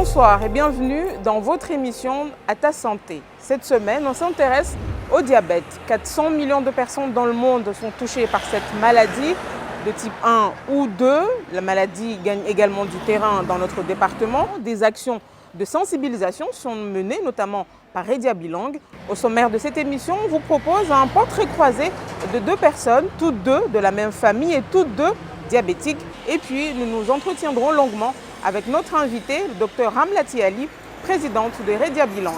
Bonsoir et bienvenue dans votre émission À ta santé. Cette semaine, on s'intéresse au diabète. 400 millions de personnes dans le monde sont touchées par cette maladie de type 1 ou 2. La maladie gagne également du terrain dans notre département. Des actions de sensibilisation sont menées notamment par Redia Bilang. Au sommaire de cette émission, on vous propose un portrait croisé de deux personnes, toutes deux de la même famille et toutes deux diabétiques. Et puis, nous nous entretiendrons longuement avec notre invitée, le Dr Ramlati Ali, présidente de Redia Bilang.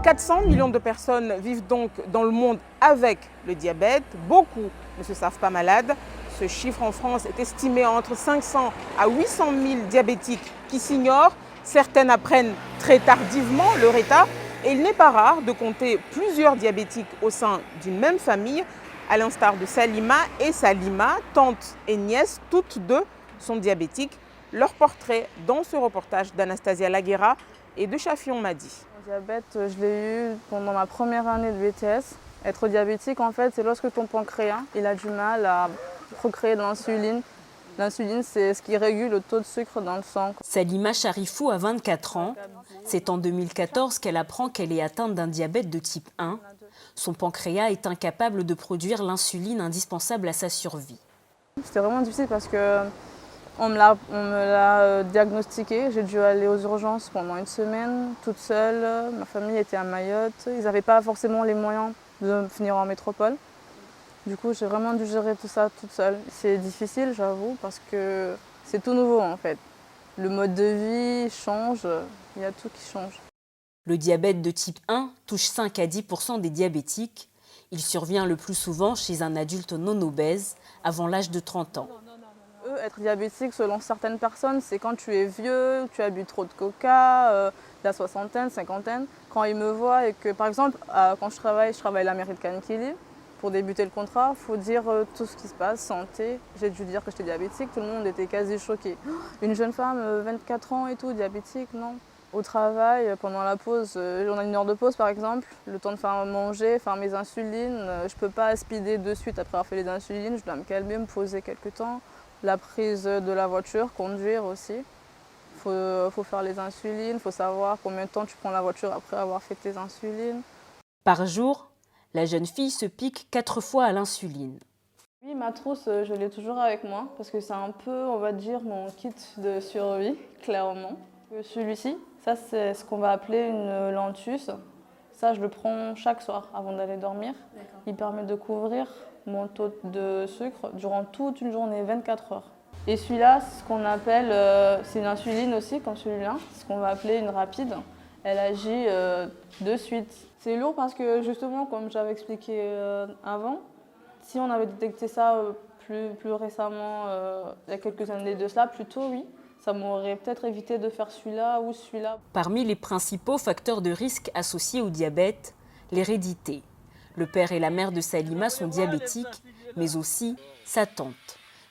400 millions de personnes vivent donc dans le monde avec le diabète. Beaucoup ne se savent pas malades. Ce chiffre en France est estimé entre 500 à 800 000 diabétiques qui s'ignorent. Certaines apprennent très tardivement leur état. Et il n'est pas rare de compter plusieurs diabétiques au sein d'une même famille, à l'instar de Salima et Salima, tante et nièce, toutes deux sont diabétiques. Leur portrait dans ce reportage d'Anastasia Laguera et de Chafion Madi. Le diabète, je l'ai eu pendant ma première année de BTS. Être diabétique, en fait, c'est lorsque ton pancréas il a du mal à procréer de l'insuline. L'insuline, c'est ce qui régule le taux de sucre dans le sang. Salima Charifou a 24 ans. C'est en 2014 qu'elle apprend qu'elle est atteinte d'un diabète de type 1. Son pancréas est incapable de produire l'insuline indispensable à sa survie. C'était vraiment difficile parce que on me l'a diagnostiqué. J'ai dû aller aux urgences pendant une semaine, toute seule. Ma famille était à Mayotte. Ils n'avaient pas forcément les moyens de venir en métropole. Du coup, j'ai vraiment dû gérer tout ça toute seule. C'est difficile, j'avoue, parce que c'est tout nouveau en fait. Le mode de vie change, il y a tout qui change. Le diabète de type 1 touche 5 à 10% des diabétiques. Il survient le plus souvent chez un adulte non obèse avant l'âge de 30 ans. Être diabétique, selon certaines personnes, c'est quand tu es vieux, tu as bu trop de coca, la soixantaine, cinquantaine. Quand ils me voient et que, par exemple, quand je travaille à la mairie de Kankili. Pour débuter le contrat, il faut dire tout ce qui se passe, santé. J'ai dû dire que j'étais diabétique, tout le monde était quasi choqué. Une jeune femme, 24 ans et tout, diabétique, non. Au travail, pendant la pause, on a une heure de pause par exemple, le temps de faire manger, faire mes insulines. Je ne peux pas speeder de suite après avoir fait les insulines, je dois me calmer, me poser quelques temps. La prise de la voiture, conduire aussi. Il faut faire les insulines, il faut savoir combien de temps tu prends la voiture après avoir fait tes insulines. Par jour, la jeune fille se pique 4 fois à l'insuline. Oui, ma trousse, je l'ai toujours avec moi parce que c'est un peu, on va dire, mon kit de survie, clairement. Celui-ci, ça c'est ce qu'on va appeler une lentus. Ça, je le prends chaque soir avant d'aller dormir. Il permet de couvrir mon taux de sucre durant toute une journée, 24 heures. Et celui-là, c'est ce qu'on appelle, c'est une insuline aussi, comme celui-là, ce qu'on va appeler une rapide. Elle agit de suite. C'est lourd parce que justement, comme j'avais expliqué avant, si on avait détecté ça plus récemment, il y a quelques années de cela, plus tôt, oui, ça m'aurait peut-être évité de faire celui-là ou celui-là. Parmi les principaux facteurs de risque associés au diabète, l'hérédité. Le père et la mère de Salima sont diabétiques, mais aussi sa tante.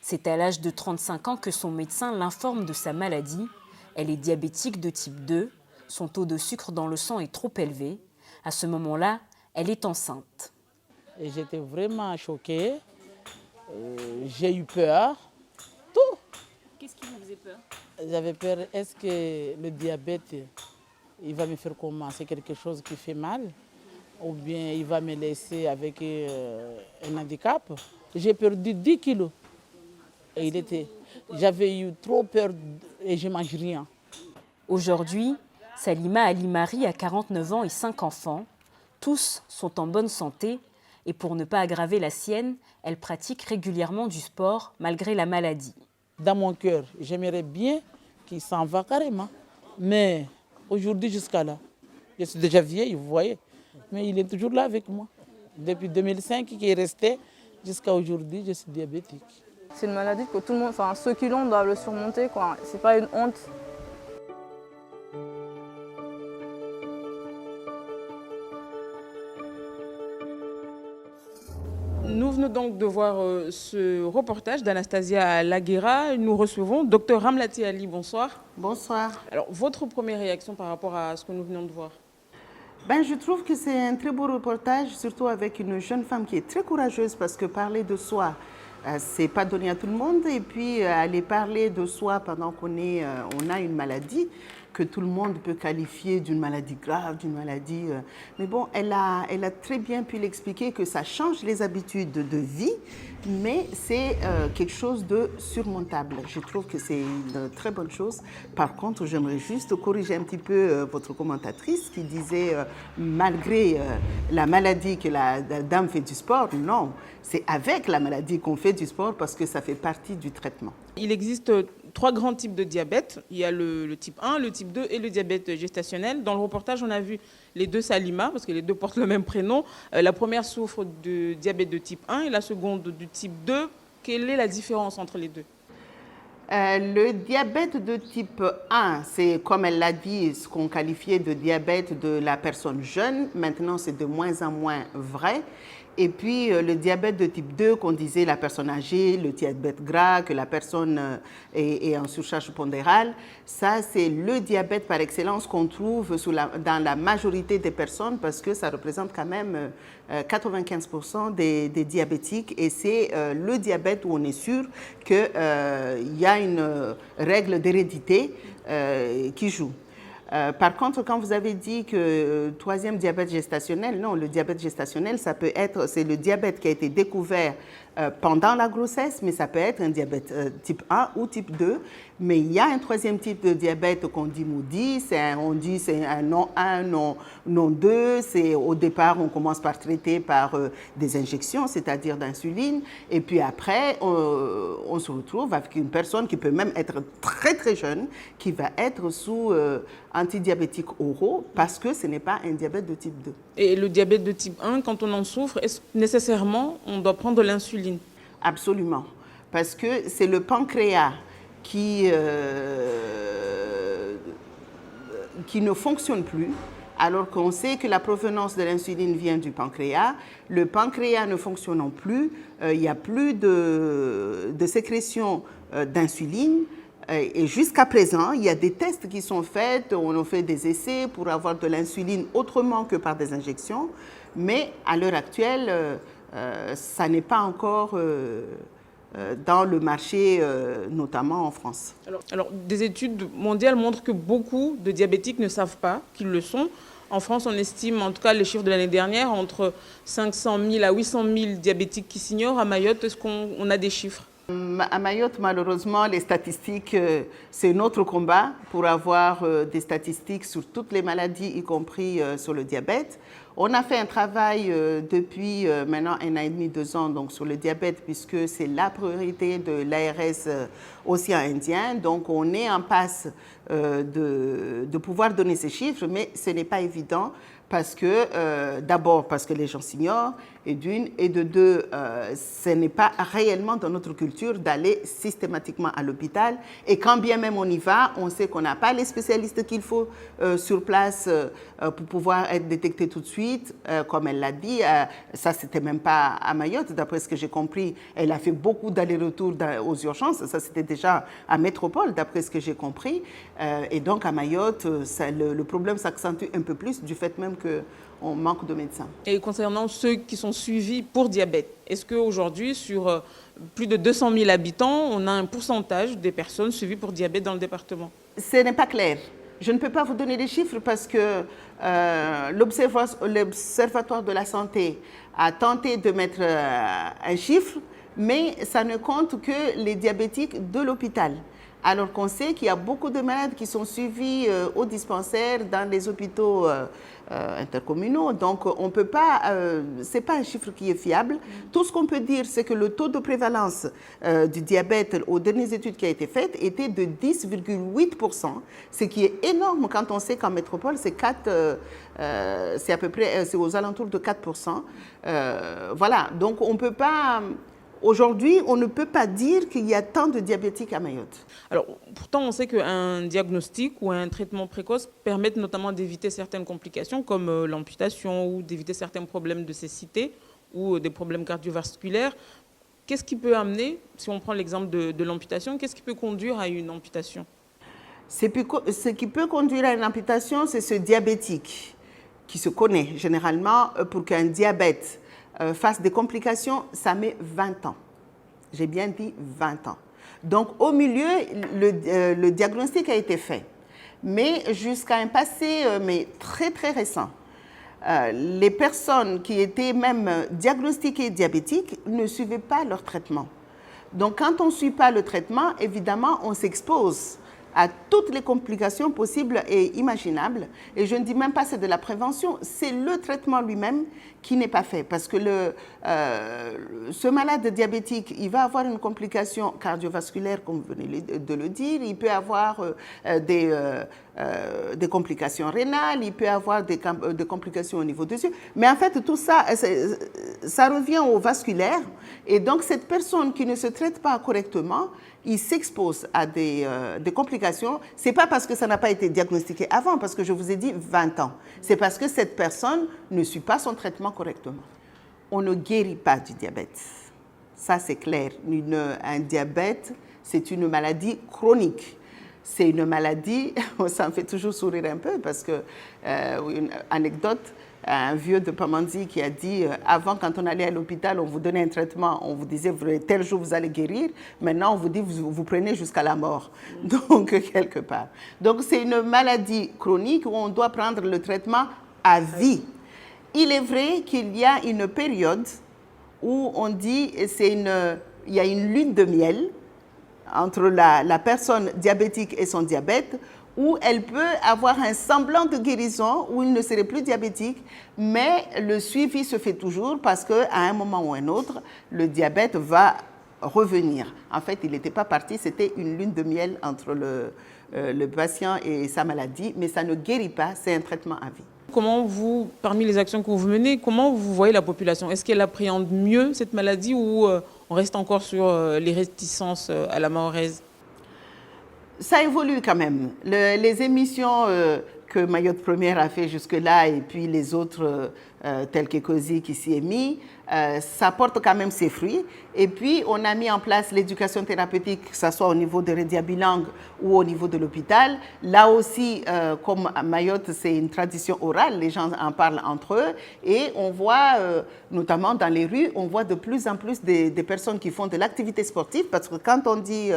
C'est à l'âge de 35 ans que son médecin l'informe de sa maladie. Elle est diabétique de type 2. Son taux de sucre dans le sang est trop élevé. À ce moment-là, elle est enceinte. J'étais vraiment choquée. J'ai eu peur. Tout. Qu'est-ce qui vous faisait peur? J'avais peur, est-ce que le diabète, il va me faire comment? C'est quelque chose qui fait mal? Ou bien il va me laisser avec un handicap? J'ai perdu 10 kilos. J'avais eu trop peur et je ne mange rien. Aujourd'hui, Salima Ali Marie a 49 ans et 5 enfants. Tous sont en bonne santé et pour ne pas aggraver la sienne, elle pratique régulièrement du sport malgré la maladie. Dans mon cœur, j'aimerais bien qu'il s'en va carrément. Mais aujourd'hui jusqu'à là, je suis déjà vieille, vous voyez. Mais il est toujours là avec moi. Depuis 2005 qu'il est resté jusqu'à aujourd'hui, je suis diabétique. C'est une maladie que tout le monde, enfin ceux qui l'ont doivent le surmonter, quoi. C'est pas une honte. Nous venons donc de voir ce reportage d'Anastasia Laguera. Nous recevons Dr Ramlati Ali. Bonsoir. Bonsoir. Alors, votre première réaction par rapport à ce que nous venons de voir? Je trouve que c'est un très beau reportage, surtout avec une jeune femme qui est très courageuse parce que parler de soi, c'est pas donné à tout le monde. Et puis aller parler de soi pendant qu'on a une maladie, que tout le monde peut qualifier d'une maladie grave, d'une maladie... mais bon, elle a très bien pu l'expliquer que ça change les habitudes de vie, mais c'est quelque chose de surmontable. Je trouve que c'est une très bonne chose. Par contre, j'aimerais juste corriger un petit peu votre commentatrice qui disait, malgré la maladie que la dame fait du sport, non, c'est avec la maladie qu'on fait du sport parce que ça fait partie du traitement. Il existe 3 grands types de diabète. Il y a le type 1, le type 2 et le diabète gestationnel. Dans le reportage, on a vu les 2 Salima, parce que les 2 portent le même prénom. La première souffre de diabète de type 1 et la seconde du type 2. Quelle est la différence entre les 2 ? Le diabète de type 1, c'est comme elle l'a dit, ce qu'on qualifiait de diabète de la personne jeune. Maintenant, c'est de moins en moins vrai. Et puis, le diabète de type 2, qu'on disait la personne âgée, le diabète gras, que la personne est en surcharge pondérale, ça, c'est le diabète par excellence qu'on trouve dans la majorité des personnes parce que ça représente quand même 95% des diabétiques. Et c'est le diabète où on est sûr qu'il y a une règle d'hérédité qui joue. Par contre, quand vous avez dit que troisième diabète gestationnel, non, le diabète gestationnel, ça peut être, c'est le diabète qui a été découvert pendant la grossesse, mais ça peut être un diabète type 1 ou type 2. Mais il y a un troisième type de diabète qu'on dit maudit, on dit c'est un non 1, non 2. Au départ, on commence par traiter par des injections, c'est-à-dire d'insuline. Et puis après, on se retrouve avec une personne qui peut même être très très jeune, qui va être sous antidiabétiques oraux parce que ce n'est pas un diabète de type 2. Et le diabète de type 1, quand on en souffre, est-ce que nécessairement on doit prendre de l'insuline ? Absolument, parce que c'est le pancréas qui ne fonctionne plus, alors qu'on sait que la provenance de l'insuline vient du pancréas. Le pancréas ne fonctionnant plus, il n'y a plus de sécrétion d'insuline. Et jusqu'à présent, il y a des tests qui sont faits, on a fait des essais pour avoir de l'insuline autrement que par des injections, mais à l'heure actuelle, ça n'est pas encore dans le marché, notamment en France. Alors, des études mondiales montrent que beaucoup de diabétiques ne savent pas qu'ils le sont. En France, on estime, en tout cas les chiffres de l'année dernière, entre 500 000 à 800 000 diabétiques qui s'ignorent. À Mayotte, est-ce qu'on a des chiffres ? À Mayotte, malheureusement, les statistiques, c'est notre combat pour avoir des statistiques sur toutes les maladies, y compris sur le diabète. On a fait un travail depuis maintenant 1 an et demi, 2 ans donc, sur le diabète, puisque c'est la priorité de l'ARS Océan Indien. Donc, on est en passe de pouvoir donner ces chiffres, mais ce n'est pas évident. Parce que, d'abord, parce que les gens s'ignorent, et d'une, et de deux, ce n'est pas réellement dans notre culture d'aller systématiquement à l'hôpital. Et quand bien même on y va, on sait qu'on n'a pas les spécialistes qu'il faut sur place pour pouvoir être détecté tout de suite. Comme elle l'a dit, ça, c'était même pas à Mayotte, d'après ce que j'ai compris. Elle a fait beaucoup d'allers-retours aux urgences. Ça, c'était déjà à Métropole, d'après ce que j'ai compris. Et donc, à Mayotte, le problème s'accentue un peu plus du fait même qu'on manque de médecins. Et concernant ceux qui sont suivis pour diabète, est-ce qu'aujourd'hui, sur plus de 200 000 habitants, on a un pourcentage des personnes suivies pour diabète dans le département ? Ce n'est pas clair. Je ne peux pas vous donner des chiffres parce que l'Observatoire de la santé a tenté de mettre un chiffre, mais ça ne compte que les diabétiques de l'hôpital. Alors qu'on sait qu'il y a beaucoup de malades qui sont suivis au dispensaire dans les hôpitaux intercommunaux. Donc, on peut pas, c'est pas un chiffre qui est fiable. Tout ce qu'on peut dire, c'est que le taux de prévalence du diabète aux dernières études qui ont été faites était de 10,8%, ce qui est énorme quand on sait qu'en métropole, c'est à peu près, c'est aux alentours de 4%. Voilà, donc on peut pas... Aujourd'hui, on ne peut pas dire qu'il y a tant de diabétiques à Mayotte. Alors, pourtant, on sait qu'un diagnostic ou un traitement précoce permettent notamment d'éviter certaines complications comme l'amputation ou d'éviter certains problèmes de cécité ou des problèmes cardiovasculaires. Qu'est-ce qui peut amener, si on prend l'exemple de l'amputation, qu'est-ce qui peut conduire à une amputation ? Ce qui peut conduire à une amputation, c'est ce diabétique qui se connaît généralement pour qu'un diabète face des complications, ça met 20 ans. J'ai bien dit 20 ans. Donc, au milieu, le diagnostic a été fait. mais jusqu'à un passé mais très très récent. Les personnes qui étaient même diagnostiquées diabétiques ne suivaient pas leur traitement. Donc quand on ne suit pas le traitement, évidemment, on s'expose à toutes les complications possibles et imaginables. Et je ne dis même pas c'est de la prévention, c'est le traitement lui-même qui n'est pas fait. Parce que ce malade diabétique, il va avoir une complication cardiovasculaire, comme vous venez de le dire, il peut avoir des complications rénales, il peut avoir des complications au niveau des yeux. Mais en fait, tout ça, ça revient au vasculaire. Et donc, cette personne qui ne se traite pas correctement, il s'expose à des complications. Ce n'est pas parce que ça n'a pas été diagnostiqué avant, parce que je vous ai dit 20 ans. C'est parce que cette personne ne suit pas son traitement correctement. On ne guérit pas du diabète. Ça, c'est clair. Un diabète, c'est une maladie chronique. C'est une maladie, ça me fait toujours sourire un peu parce que, une anecdote, un vieux de Pamandzi qui a dit avant, quand on allait à l'hôpital, on vous donnait un traitement, on vous disait tel jour vous allez guérir. Maintenant, on vous dit vous prenez jusqu'à la mort. Donc, quelque part. Donc, c'est une maladie chronique où on doit prendre le traitement à vie. Il est vrai qu'il y a une période où on dit il y a une lune de miel entre la personne diabétique et son diabète, où elle peut avoir un semblant de guérison, où il ne serait plus diabétique, mais le suivi se fait toujours parce qu'à un moment ou un autre, le diabète va revenir. En fait, il n'était pas parti, c'était une lune de miel entre le patient et sa maladie, mais ça ne guérit pas, c'est un traitement à vie. Comment vous, parmi les actions que vous menez, comment vous voyez la population? Est-ce qu'elle appréhende mieux cette maladie ou on reste encore sur les réticences à la mahoraise? Ça évolue quand même. Les émissions que Mayotte Première a fait jusque-là et puis les autres telles que COSI qui s'y est mis, ça porte quand même ses fruits. Et puis, on a mis en place l'éducation thérapeutique, que ce soit au niveau de Redia Bilang ou au niveau de l'hôpital. Là aussi, comme à Mayotte, c'est une tradition orale, les gens en parlent entre eux. Et on voit, notamment dans les rues, on voit de plus en plus des personnes qui font de l'activité sportive. Parce que quand on dit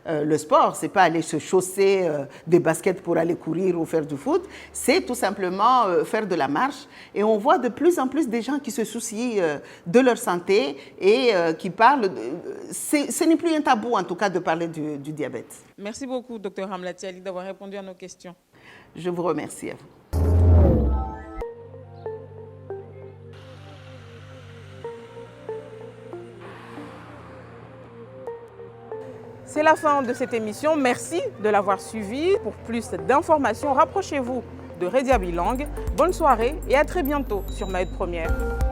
le sport, c'est pas aller se chausser des baskets pour aller courir ou faire du foot. C'est tout simplement faire de la marche. Et on voit de plus en plus des gens qui se soucient de leur santé et qui parlent. Ce n'est plus un tabou, en tout cas, de parler du diabète. Merci beaucoup, Dr Ramlati Ali, d'avoir répondu à nos questions. Je vous remercie à vous. C'est la fin de cette émission. Merci de l'avoir suivie. Pour plus d'informations, rapprochez-vous de Redia Bilang. Bonne soirée et à très bientôt sur Mayotte Première.